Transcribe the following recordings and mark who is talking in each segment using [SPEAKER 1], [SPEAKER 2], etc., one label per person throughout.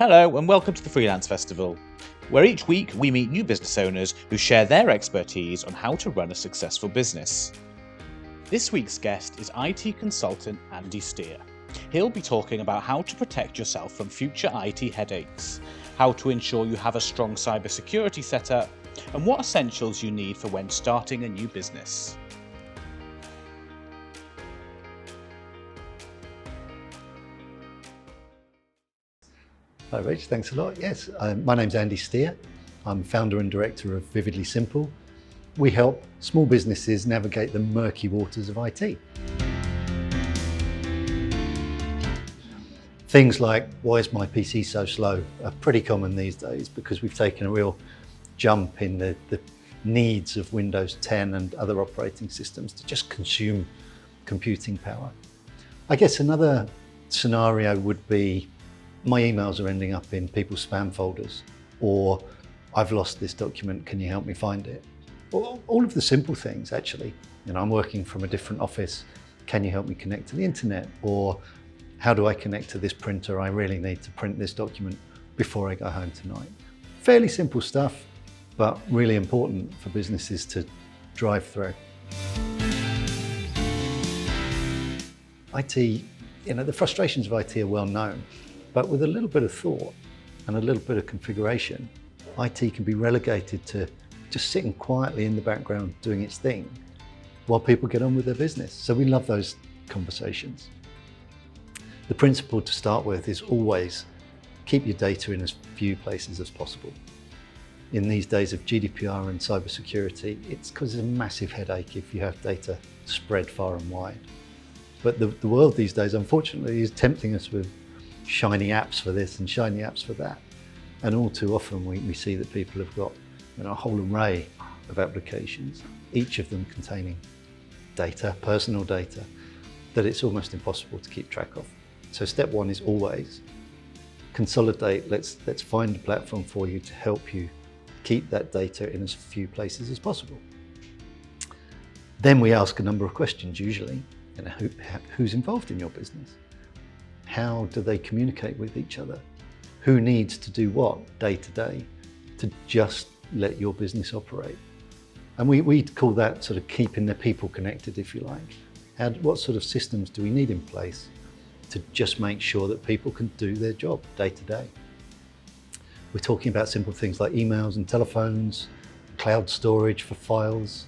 [SPEAKER 1] Hello and welcome to the Freelance Festival, where each week we meet new business owners who share their expertise on how to run a successful business. This week's guest is IT consultant Andy Steer. He'll be talking about how to protect yourself from future IT headaches, how to ensure you have a strong cybersecurity setup, and what essentials you need for when starting a new business.
[SPEAKER 2] Hi Rich, thanks a lot. Yes, my name's Andy Steer. I'm founder and director of Vividly Simple. We help small businesses navigate the murky waters of IT. Things like, why is my PC so slow, are pretty common these days because we've taken a real jump in the needs of Windows 10 and other operating systems to just consume computing power. I guess another scenario would be my emails are ending up in people's spam folders, or I've lost this document, can you help me find it? All of the simple things actually. I'm working from a different office, can you help me connect to the internet? Or how do I connect to this printer? I really need to print this document before I go home tonight. Fairly simple stuff, but really important for businesses to drive through. IT, the frustrations of IT are well known. But with a little bit of thought and a little bit of configuration, IT can be relegated to just sitting quietly in the background doing its thing while people get on with their business. So we love those conversations. The principle to start with is always keep your data in as few places as possible. In these days of GDPR and cybersecurity, it's because it's a massive headache if you have data spread far and wide. But the world these days, unfortunately, is tempting us with shiny apps for this and shiny apps for that. And all too often we see that people have got a whole array of applications, each of them containing data, personal data, that it's almost impossible to keep track of. So step one is always consolidate. Let's find a platform for you to help you keep that data in as few places as possible. Then we ask a number of questions usually. Who's involved in your business? How do they communicate with each other? Who needs to do what day to day to just let your business operate? And we call that sort of keeping the people connected, if you like. What sort of systems do we need in place to just make sure that people can do their job day to day? We're talking about simple things like emails and telephones, cloud storage for files,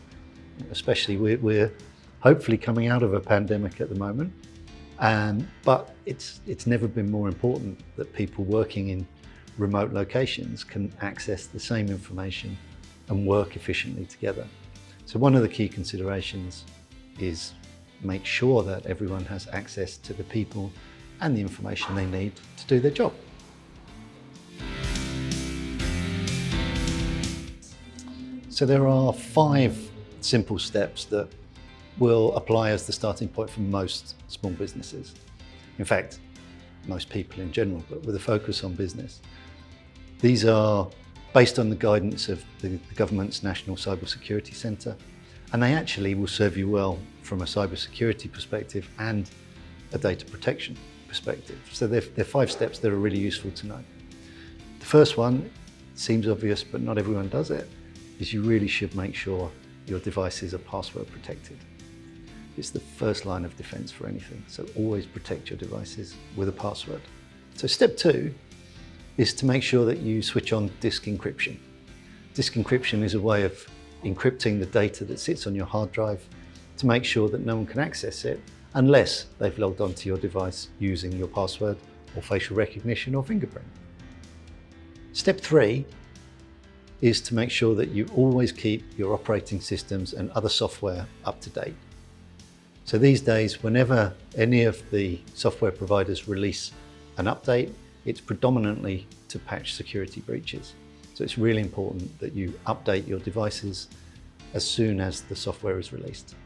[SPEAKER 2] especially we're hopefully coming out of a pandemic at the moment. But it's never been more important that people working in remote locations can access the same information and work efficiently together. So one of the key considerations is make sure that everyone has access to the people and the information they need to do their job. So there are 5 simple steps that will apply as the starting point for most small businesses. In fact, most people in general, but with a focus on business. These are based on the guidance of the government's National Cybersecurity Centre, and they actually will serve you well from a cybersecurity perspective and a data protection perspective. So they're 5 steps that are really useful to know. The first one seems obvious, but not everyone does it, is you really should make sure your devices are password protected. It's the first line of defense for anything. So always protect your devices with a password. So step 2 is to make sure that you switch on disk encryption. Disk encryption is a way of encrypting the data that sits on your hard drive to make sure that no one can access it unless they've logged onto your device using your password or facial recognition or fingerprint. Step 3 is to make sure that you always keep your operating systems and other software up to date. So these days, whenever any of the software providers release an update, it's predominantly to patch security breaches. So it's really important that you update your devices as soon as the software is released.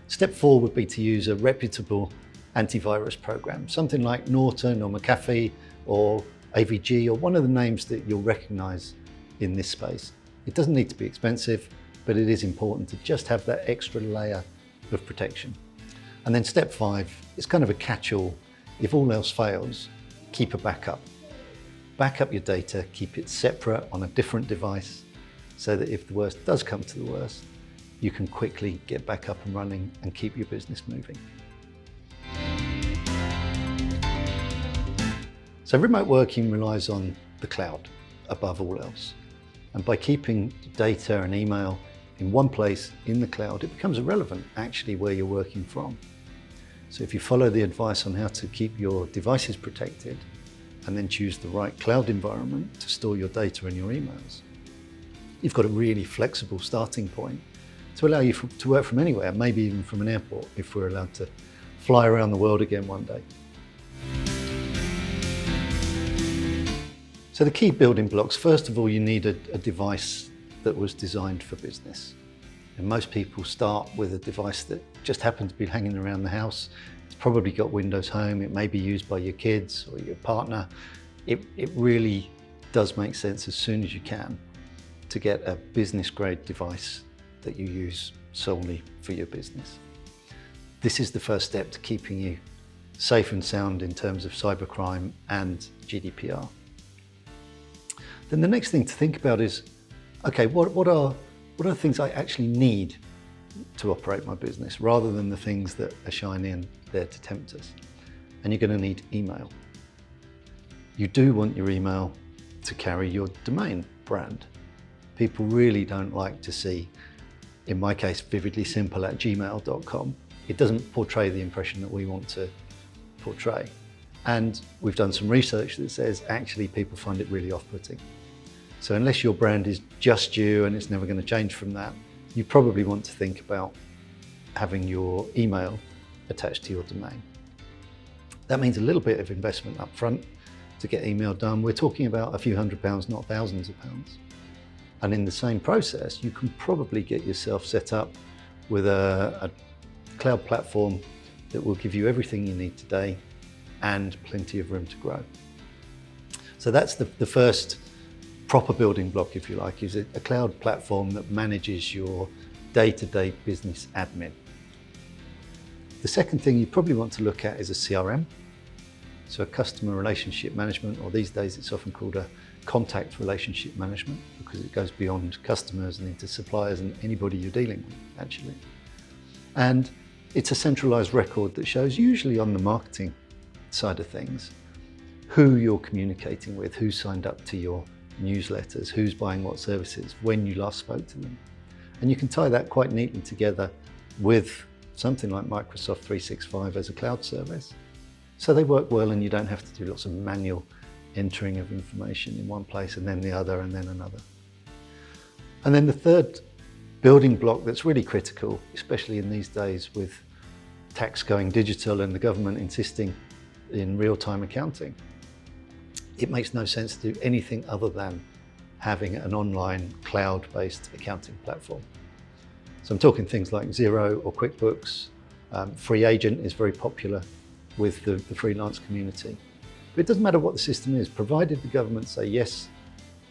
[SPEAKER 2] Step 4 would be to use a reputable antivirus program, something like Norton or McAfee or AVG or one of the names that you'll recognize in this space. It doesn't need to be expensive, but it is important to just have that extra layer of protection. And then step 5 is kind of a catch-all. If all else fails, keep a backup. back up your data, keep it separate on a different device, so that if the worst does come to the worst, you can quickly get back up and running and keep your business moving. So remote working relies on the cloud above all else. And by keeping data and email in one place in the cloud, it becomes irrelevant actually where you're working from. So if you follow the advice on how to keep your devices protected and then choose the right cloud environment to store your data and your emails, you've got a really flexible starting point to allow you to work from anywhere, maybe even from an airport if we're allowed to fly around the world again one day. So the key building blocks, first of all, you need a device that was designed for business. And most people start with a device that just happens to be hanging around the house. It's probably got Windows Home, it may be used by your kids or your partner. It really does make sense as soon as you can to get a business grade device that you use solely for your business. This is the first step to keeping you safe and sound in terms of cybercrime and GDPR. Then the next thing to think about is, okay, what are the things I actually need to operate my business, rather than the things that are shining there to tempt us? And you're going to need email. You do want your email to carry your domain brand. People really don't like to see, in my case, vividlysimple@gmail.com. It doesn't portray the impression that we want to portray. And we've done some research that says actually people find it really off-putting. So unless your brand is just you and it's never going to change from that, you probably want to think about having your email attached to your domain. That means a little bit of investment up front to get email done. We're talking about a few £100s, not thousands of pounds. And in the same process, you can probably get yourself set up with a cloud platform that will give you everything you need today and plenty of room to grow. So that's the first proper building block, if you like, is a cloud platform that manages your day-to-day business admin. The second thing you probably want to look at is a CRM, so a customer relationship management, or these days it's often called a contact relationship management, because it goes beyond customers and into suppliers and anybody you're dealing with, actually. And it's a centralized record that shows, usually on the marketing side of things, who you're communicating with, who signed up to your newsletters, who's buying what services, when you last spoke to them. And you can tie that quite neatly together with something like Microsoft 365 as a cloud service. So they work well and you don't have to do lots of manual entering of information in one place and then the other and then another. And then the third building block that's really critical, especially in these days with tax going digital and the government insisting in real-time accounting, it makes no sense to do anything other than having an online cloud-based accounting platform. So I'm talking things like Xero or QuickBooks. Free Agent is very popular with the freelance community. But it doesn't matter what the system is, provided the government say, yes,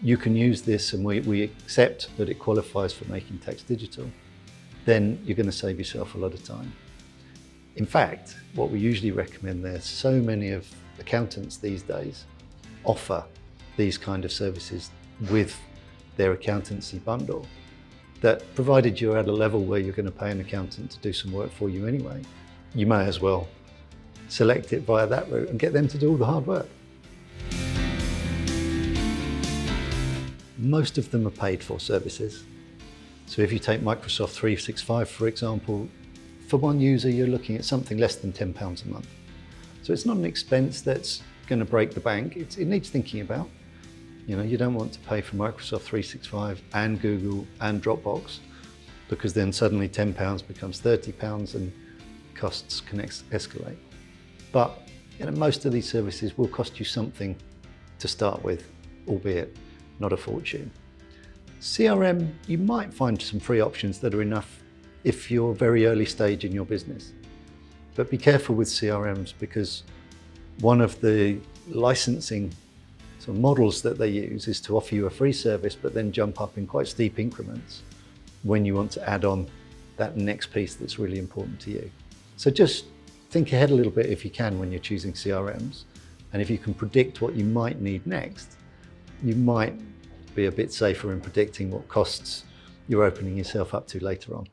[SPEAKER 2] you can use this and we accept that it qualifies for making tax digital, then you're going to save yourself a lot of time. In fact, what we usually recommend, there's so many of accountants these days offer these kind of services with their accountancy bundle, that provided you're at a level where you're going to pay an accountant to do some work for you anyway, you may as well select it via that route and get them to do all the hard work. Most of them are paid for services. So if you take Microsoft 365, for example, for one user, you're looking at something less than £10 a month. So it's not an expense that's going to break the bank. It needs thinking about. You know, you don't want to pay for Microsoft 365 and Google and Dropbox, because then suddenly £10 becomes £30 and costs can escalate. But you know, most of these services will cost you something to start with, albeit not a fortune. CRM, you might find some free options that are enough if you're very early stage in your business. But be careful with CRMs, because one of the licensing sort of models that they use is to offer you a free service, but then jump up in quite steep increments when you want to add on that next piece that's really important to you. So just think ahead a little bit if you can when you're choosing CRMs. And if you can predict what you might need next, you might be a bit safer in predicting what costs you're opening yourself up to later on.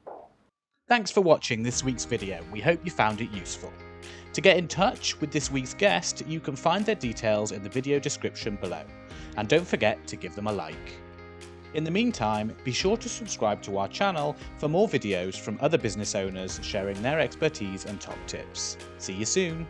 [SPEAKER 1] Thanks for watching this week's video. We hope you found it useful. To get in touch with this week's guest, you can find their details in the video description below. And don't forget to give them a like. In the meantime, be sure to subscribe to our channel for more videos from other business owners sharing their expertise and top tips. See you soon.